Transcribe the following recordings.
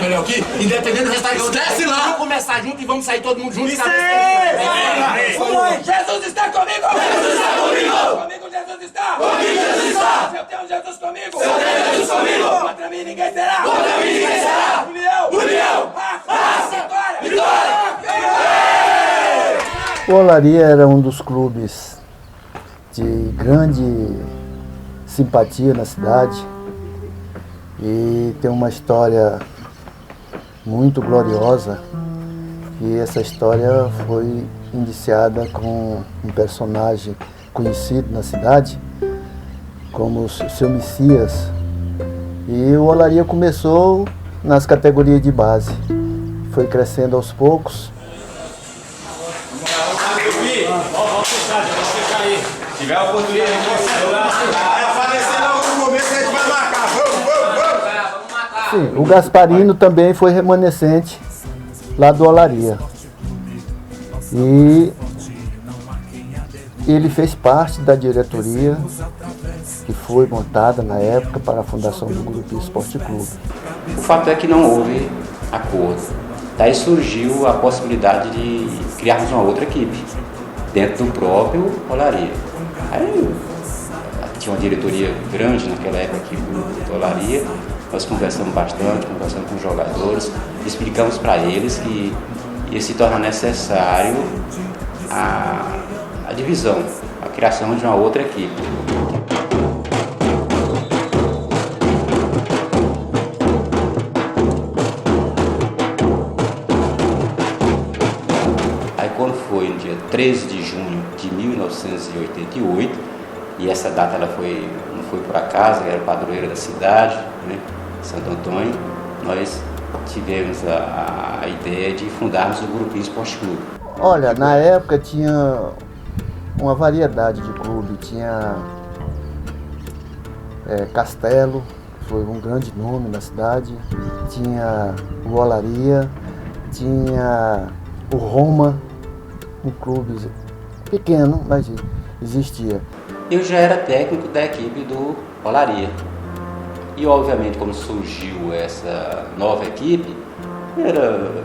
melhor aqui, independente do resultado. Esquece lá! Vamos começar junto e vamos sair todo mundo junto. Isso aí! Jesus está comigo! Jesus está comigo! Comigo Jesus está! Comigo Jesus está! Se eu tenho Jesus comigo! Se eu tenho Jesus comigo! Contra mim ninguém será! Contra mim ninguém será! União! Vitória! O Olaria era um dos clubes de grande simpatia na cidade e tem uma história muito gloriosa, e essa história foi iniciada com um personagem conhecido na cidade como o Seu Messias, e o Olaria começou nas categorias de base, foi crescendo aos poucos. Vamos fechar aí. Se tiver a oportunidade de aparecer em algum momento, a gente vai marcar. Vamos! Sim, o Gasparino também foi remanescente lá do Olaria. E ele fez parte da diretoria que foi montada na época para a fundação do Grupo Esporte Clube. O fato é que não houve acordo. Daí surgiu a possibilidade de criarmos uma outra equipe dentro do próprio Olaria. Aí tinha uma diretoria grande naquela época aqui do Olaria. Nós conversamos bastante, conversamos com os jogadores, explicamos para eles que ia se tornar necessário a divisão, a criação de uma outra equipe. Aí quando foi no dia 13 de junho de 1988, e essa data ela não foi por acaso, era padroeira da cidade, né, Santo Antônio, nós tivemos a ideia de fundarmos o Grupo Esporte Clube. Olha, na época tinha uma variedade de clube, tinha Castelo, que foi um grande nome na cidade, tinha o Olaria, tinha o Roma, um clube pequeno, mas existia. Eu já era técnico da equipe do Olaria. E obviamente, como surgiu essa nova equipe, era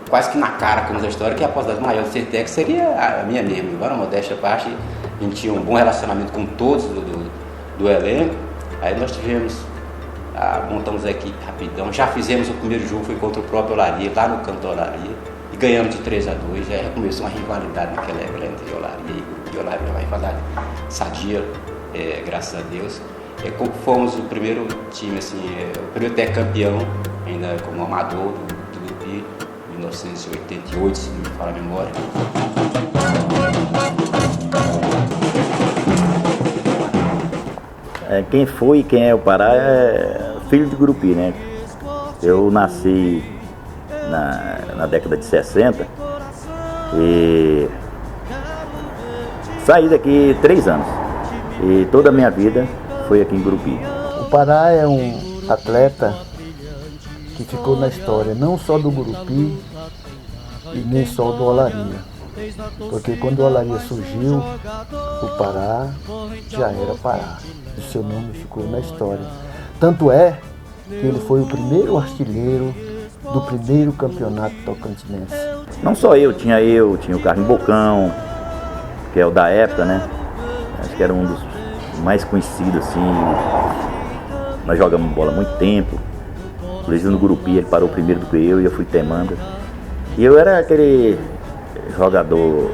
quase que na cara, como essa história, que a possibilidade maior de ser técnico seria a minha mesmo. Embora a modéstia à parte, a gente tinha um bom relacionamento com todos do elenco. Aí nós montamos a equipe rapidão. Já fizemos o primeiro jogo, foi contra o próprio Olaria, lá no canto Olaria, e ganhamos de 3-2. Já começou uma rivalidade naquela época entre Olaria e Olaria, uma rivalidade sadia, graças a Deus. Fomos o primeiro time, assim, o primeiro campeão, ainda como amador do Grupo, em 1988, se não me falha a memória. Quem foi e quem é o Pará é filho de Gurupi, né? Eu nasci na década de 60 e saí daqui 3 anos. E toda a minha vida foi aqui em Gurupi. O Pará é um atleta que ficou na história, não só do Gurupi e nem só do Olaria. Porque quando o Olaria surgiu, o Pará já era Pará. O seu nome ficou na história. Tanto é que ele foi o primeiro artilheiro do primeiro campeonato tocantinense. Não só tinha o Carlos Bocão, que é o da época, né? Acho que era um dos mais conhecido, assim. Nós jogamos bola há muito tempo. Inclusive no Gurupi ele parou primeiro do que eu e eu fui temando. E eu era aquele jogador,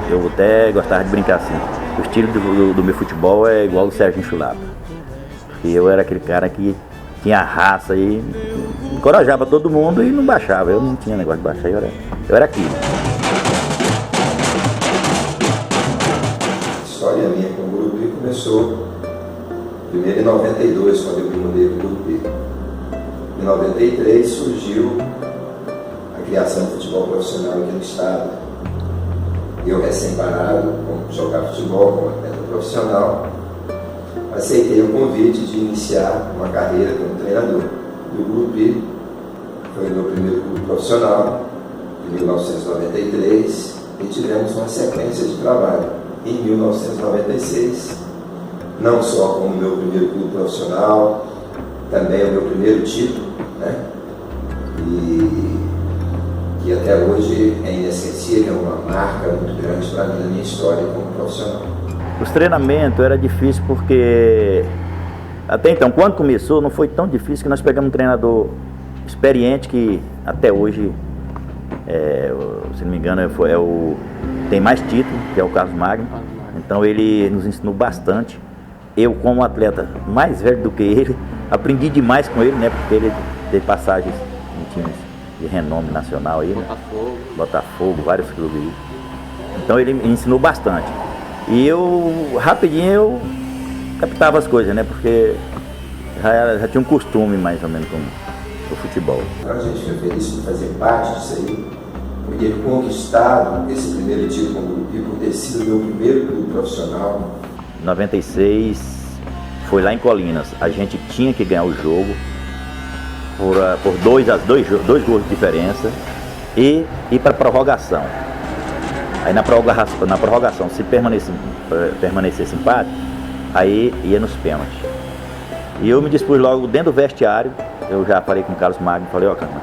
eu até gostava de brincar assim. O estilo do meu futebol é igual ao do Serginho Chulapa. Porque eu era aquele cara que tinha raça e encorajava todo mundo e não baixava. Eu não tinha negócio de baixar, eu era aquilo. A história minha com o Gurupi começou primeiro em 92, quando eu me mudei para o Gurupi. Em 93 surgiu a criação do futebol profissional aqui no estado. Eu, recém-parado, como jogar futebol como atleta profissional, aceitei o convite de iniciar uma carreira como treinador do Gurupi. Foi o meu primeiro clube profissional, em 1993, e tivemos uma sequência de trabalho. Em 1996, não só como meu primeiro clube profissional, também o meu primeiro título e que até hoje é inesquecível, é uma marca muito grande para mim na minha história como profissional. Os treinamentos era difícil porque até então, quando começou, não foi tão difícil que nós pegamos um treinador experiente que até hoje, se não me engano, tem mais título, que é o Carlos Magno. Então ele nos ensinou bastante. Eu, como atleta mais velho do que ele, aprendi demais com ele, né? Porque ele teve passagens em times de renome nacional aí, né? Botafogo, vários clubes aí. Então ele me ensinou bastante. E rapidinho eu captava as coisas, né? Porque já tinha um costume mais ou menos com o futebol. Então a gente fica feliz de fazer parte disso aí, por ter conquistado esse primeiro título com o Gurupi, por ter sido meu primeiro clube profissional. Em 96, foi lá em Colinas. A gente tinha que ganhar o jogo por dois gols de diferença e ir para a prorrogação. Aí na prorrogação, se permanecesse empate, aí ia nos pênaltis. E eu me dispus logo dentro do vestiário, eu já falei com o Carlos Magno, falei, Carlos,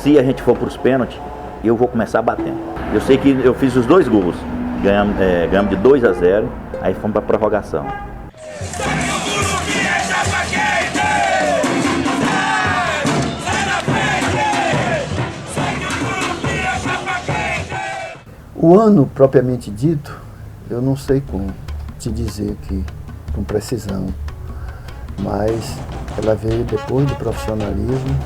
se a gente for para os pênaltis, eu vou começar batendo. Eu sei que eu fiz os 2 gols, ganhamos de 2-0, aí fomos para a prorrogação. O ano propriamente dito, eu não sei como te dizer aqui com precisão, mas ela veio depois do profissionalismo,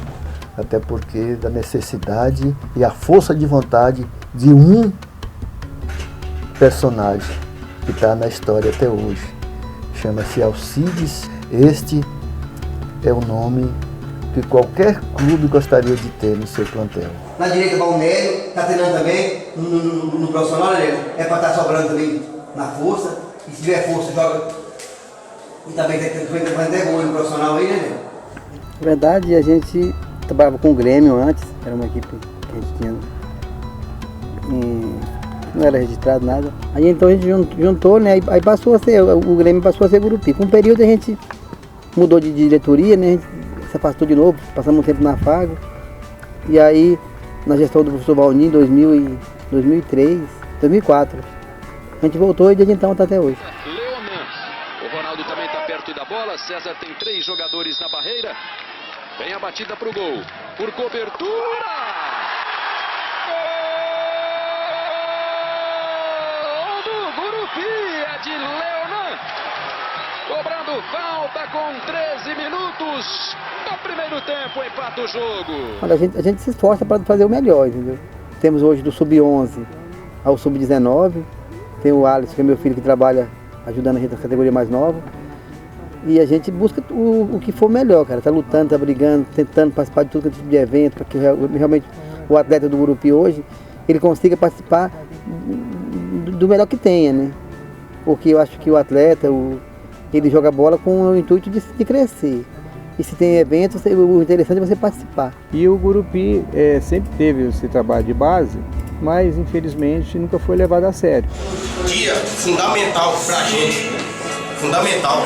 até porque da necessidade e a força de vontade de um personagem que está na história até hoje. Chama-se Alcides. Este é o nome que qualquer clube gostaria de ter no seu plantel. Na direita, Balnério, está treinando também no profissional, né? É para estar sobrando também na força. E se tiver força, joga. E também vai ter gol no profissional aí, né? Na verdade, a gente trabalhava com o Grêmio antes, era uma equipe que a gente tinha. Não era registrado nada. Aí então a gente juntou, né? Aí passou a ser, o Grêmio passou a ser Gurupi. Com um período a gente mudou de diretoria, né? A gente se afastou de novo, passamos um tempo na Fago. E aí, na gestão do professor Valninho, em 2003, 2004, a gente voltou e desde então está até hoje. Leonan, o Ronaldo também está perto da bola, César tem 3 jogadores na barreira, vem a batida para o gol, por cobertura! Gol do Gurupi, é de Leonan, cobrando falta com 13 minutos. No primeiro tempo, empata o jogo. Olha, a gente se esforça para fazer o melhor, entendeu? Temos hoje do sub-11 ao sub-19. Tem o Alisson, que é meu filho, que trabalha ajudando a gente na categoria mais nova. E a gente busca o que for melhor, cara. Tá lutando, tá brigando, tentando participar de todo tipo de evento, para que realmente o atleta do Gurupi hoje, ele consiga participar do melhor que tenha, né? Porque eu acho que o atleta, ele joga bola com o intuito de crescer. E se tem eventos, o interessante é você participar. E o Gurupi sempre teve esse trabalho de base, mas infelizmente nunca foi levado a sério. Dia fundamental pra gente, fundamental.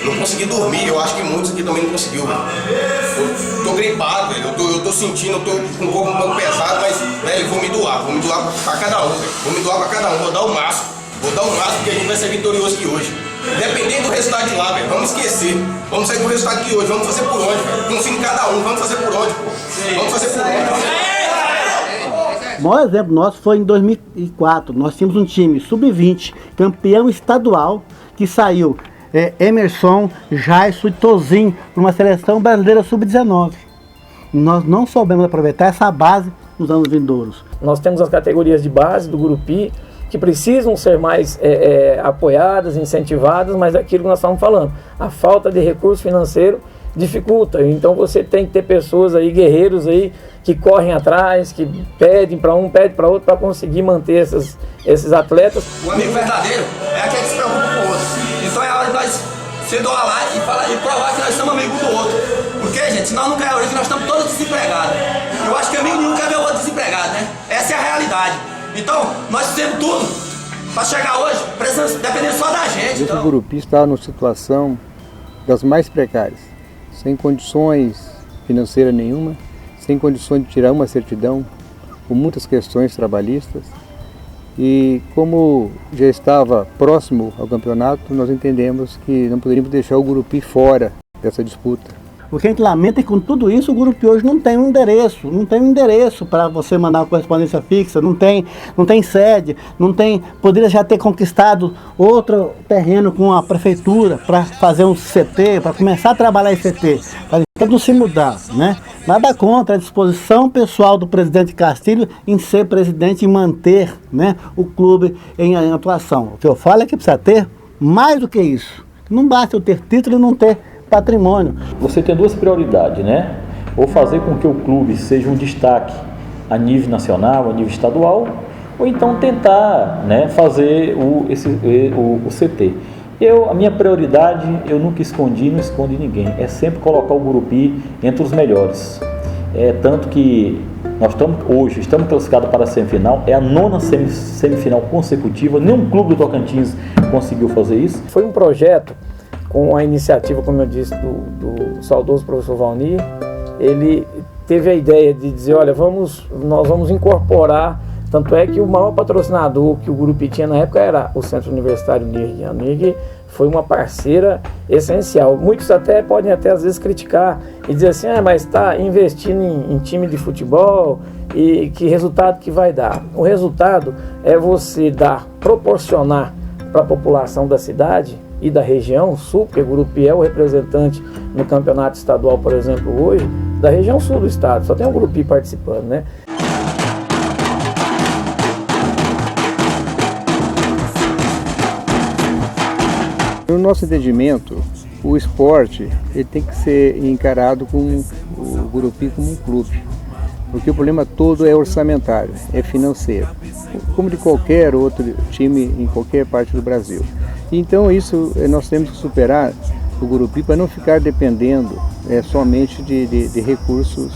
Não consegui dormir, eu acho que muitos aqui também não conseguiu. Eu tô gripado, velho. Eu tô sentindo, eu tô com o corpo um pouco pesado, mas, velho, vou me doar pra cada um, velho. Vou me doar pra cada um, vou dar o máximo porque a gente vai ser vitorioso aqui hoje. Dependendo do resultado de lá, velho, vamos esquecer. Vamos sair com o resultado aqui hoje, vamos fazer por onde, velho. Confio em cada um, vamos fazer por onde, pô. Vamos fazer por onde. O maior exemplo nosso foi em 2004. Nós tínhamos um time sub-20, campeão estadual, que saiu Emerson, Jaisso e Tozinho para uma seleção brasileira sub-19. Nós não soubemos aproveitar essa base nos anos vindouros. Nós temos as categorias de base do Gurupi, que precisam ser mais apoiadas, incentivadas, mas aquilo que nós estamos falando, a falta de recurso financeiro dificulta. Então você tem que ter pessoas aí, guerreiros aí, que correm atrás, que pedem para um, pedem para outro, para conseguir manter esses atletas. O amigo verdadeiro é aquele que se preocupa com o outro. Então é hora de nós se doar lá e provar que nós somos amigos do outro. Porque, gente, se nós não ganhamos hoje, nós estamos todos desempregados. Eu acho que amigo nenhum quer ver o outro desempregado, né? Essa é a realidade. Então, nós fizemos tudo para chegar hoje, dependendo só da gente. Esse Gurupi está numa situação das mais precárias, sem condições financeiras nenhuma, sem condições de tirar uma certidão, com muitas questões trabalhistas. E como já estava próximo ao campeonato, nós entendemos que não poderíamos deixar o Gurupi fora dessa disputa. O que a gente lamenta é que com tudo isso o Gurupi hoje não tem um endereço para você mandar uma correspondência fixa, não tem sede, poderia já ter conquistado outro terreno com a prefeitura para fazer um CT, para começar a trabalhar em CT, para não se mudar, né? Nada contra a disposição pessoal do presidente Castilho em ser presidente e manter, né, o clube em atuação. O que eu falo é que precisa ter mais do que isso. Não basta eu ter título e não ter patrimônio. Você tem duas prioridades, né? Ou fazer com que o clube seja um destaque a nível nacional, a nível estadual, ou então tentar, né, fazer o CT. A minha prioridade, eu nunca escondi, não escondi ninguém, é sempre colocar o Gurupi entre os melhores. Tanto que nós estamos classificados para a semifinal, é a 9ª semifinal consecutiva, nenhum clube do Tocantins conseguiu fazer isso. Foi um projeto com a iniciativa, como eu disse, do saudoso professor Valnir. Ele teve a ideia de dizer, olha, nós vamos incorporar, tanto é que o maior patrocinador que o Gurupi tinha na época era o Centro Universitário NIRG. A NIRG foi uma parceira essencial. Muitos até podem às vezes criticar e dizer assim, mas está investindo em time de futebol e que resultado que vai dar? O resultado é você proporcionar para a população da cidade e da região sul, porque o Gurupi é o representante no campeonato estadual, por exemplo, hoje, da região sul do estado, só tem um Gurupi participando, né? No nosso entendimento, o esporte ele tem que ser encarado como o Gurupi como um clube, porque o problema todo é orçamentário, é financeiro, como de qualquer outro time em qualquer parte do Brasil. Então isso nós temos que superar o Gurupi para não ficar dependendo somente de recursos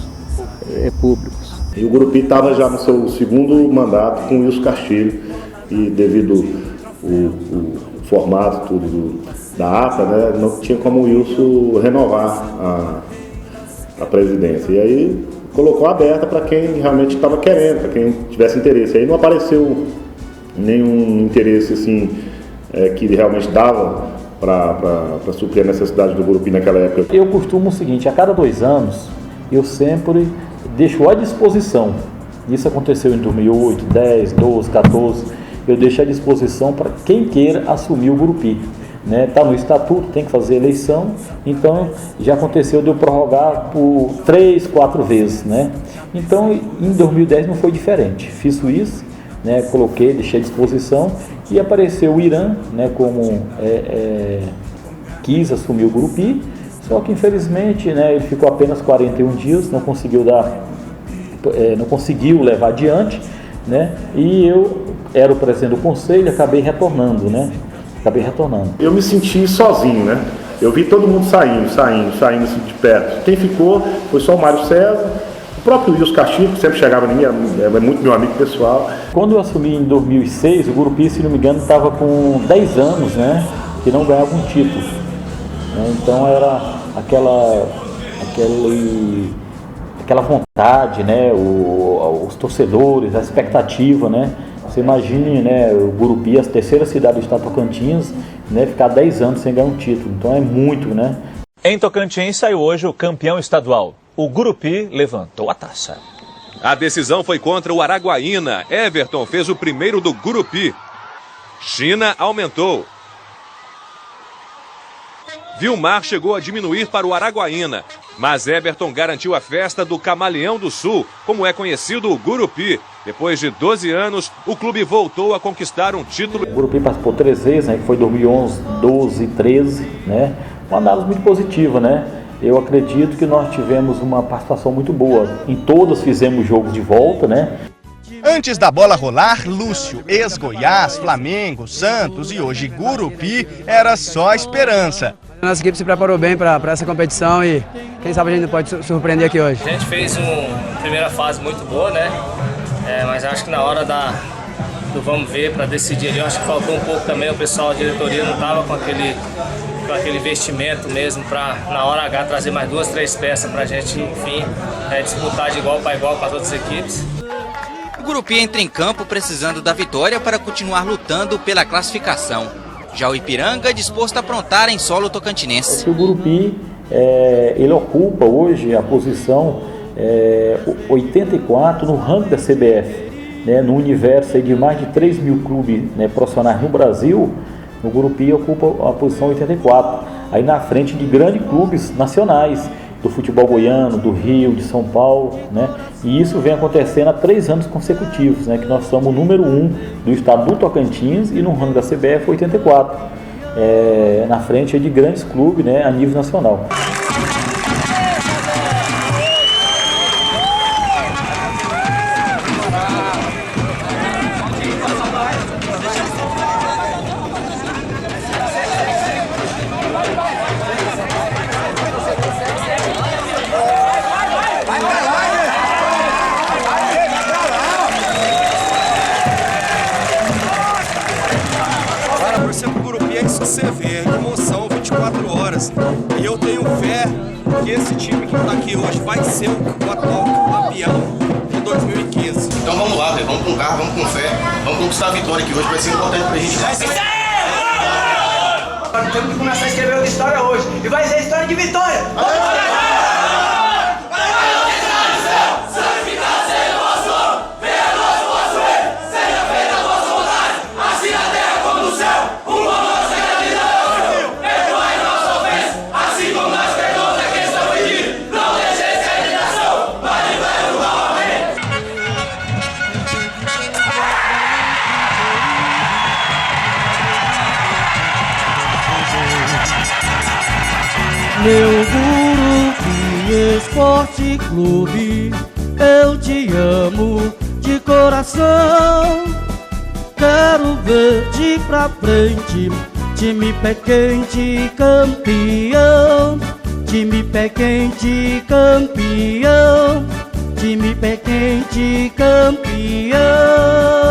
públicos. E o Gurupi estava já no seu segundo mandato com o Wilson Castilho e devido o formato tudo da APA, né, não tinha como o Wilson renovar a presidência. E aí colocou aberta para quem realmente estava querendo, para quem tivesse interesse. Aí não apareceu nenhum interesse assim que realmente dava para suprir a necessidade do Gurupi naquela época. Eu costumo o seguinte, a cada 2 anos eu sempre deixo à disposição, isso aconteceu em 2008, 10, 12, 14, eu deixo à disposição para quem queira assumir o Gurupi. Está no estatuto, tem que fazer eleição, então já aconteceu de eu prorrogar por 3, 4 vezes. Então em 2010 não foi diferente, fiz isso, coloquei, deixei à disposição e apareceu o Irã, como quis assumir o Gurupi, só que infelizmente ele ficou apenas 41 dias, não conseguiu levar adiante, e eu era o presidente do conselho e acabei retornando. Eu me senti sozinho, Eu vi todo mundo saindo assim, de perto. Quem ficou foi só o Mário César, o próprio Wilson Castilho, que sempre chegava em mim, é muito meu amigo pessoal. Quando eu assumi em 2006, o Gurupi, se não me engano, estava com 10 anos, que não ganhava um título. Então era aquela vontade, os torcedores, a expectativa, Você imagine, o Gurupi, a terceira cidade do estado de Tocantins, ficar 10 anos sem ganhar um título. Então é muito, Em Tocantins saiu hoje o campeão estadual. O Gurupi levantou a taça. A decisão foi contra o Araguaína. Everton fez o primeiro do Gurupi. China aumentou. Vilmar chegou a diminuir para o Araguaína, mas Everton garantiu a festa do Camaleão do Sul, como é conhecido o Gurupi. Depois de 12 anos, o clube voltou a conquistar um título. O Gurupi participou 3 vezes, que foi 2011, 12 e 13, Uma análise muito positiva, Eu acredito que nós tivemos uma participação muito boa. Em todas fizemos jogos de volta, Antes da bola rolar, Lúcio, ex-Goiás, Flamengo, Santos e hoje Gurupi, era só esperança. A nossa equipe se preparou bem para essa competição e quem sabe a gente pode surpreender aqui hoje. A gente fez uma primeira fase muito boa, mas acho que na hora do vamos ver para decidir ali, eu acho que faltou um pouco também, o pessoal, a diretoria não estava com com aquele investimento mesmo para na hora H trazer mais 2, 3 peças para a gente, enfim, disputar de igual para igual com as outras equipes. O Gurupi entra em campo precisando da vitória para continuar lutando pela classificação. Já o Ipiranga é disposto a aprontar em solo tocantinense. O Gurupi ele ocupa hoje a posição 84 no ranking da CBF. Né, no universo de mais de 3 mil clubes, né, profissionais no Brasil, o Gurupi ocupa a posição 84, aí na frente de grandes clubes nacionais, do futebol goiano, do Rio, de São Paulo, né, e isso vem acontecendo há 3 anos consecutivos, né, que nós somos o número 1 do estado do Tocantins e no ranking da CBF 84, na frente de grandes clubes, né, a nível nacional. Torcer pro Gurupi é isso que você vê, emoção 24 horas. E eu tenho fé que esse time que está aqui hoje vai ser o atual campeão de 2015. Então vamos lá, velho. Vamos com garra, vamos com fé. Vamos conquistar a vitória que hoje vai ser importante pra gente. Temos que começar a escrever outra história hoje. E vai ser a história de vitória. Meu Gurupi Esporte Clube, eu te amo de coração. Quero ver de pra frente, time pé quente campeão. Time pé quente campeão. Time pé quente campeão.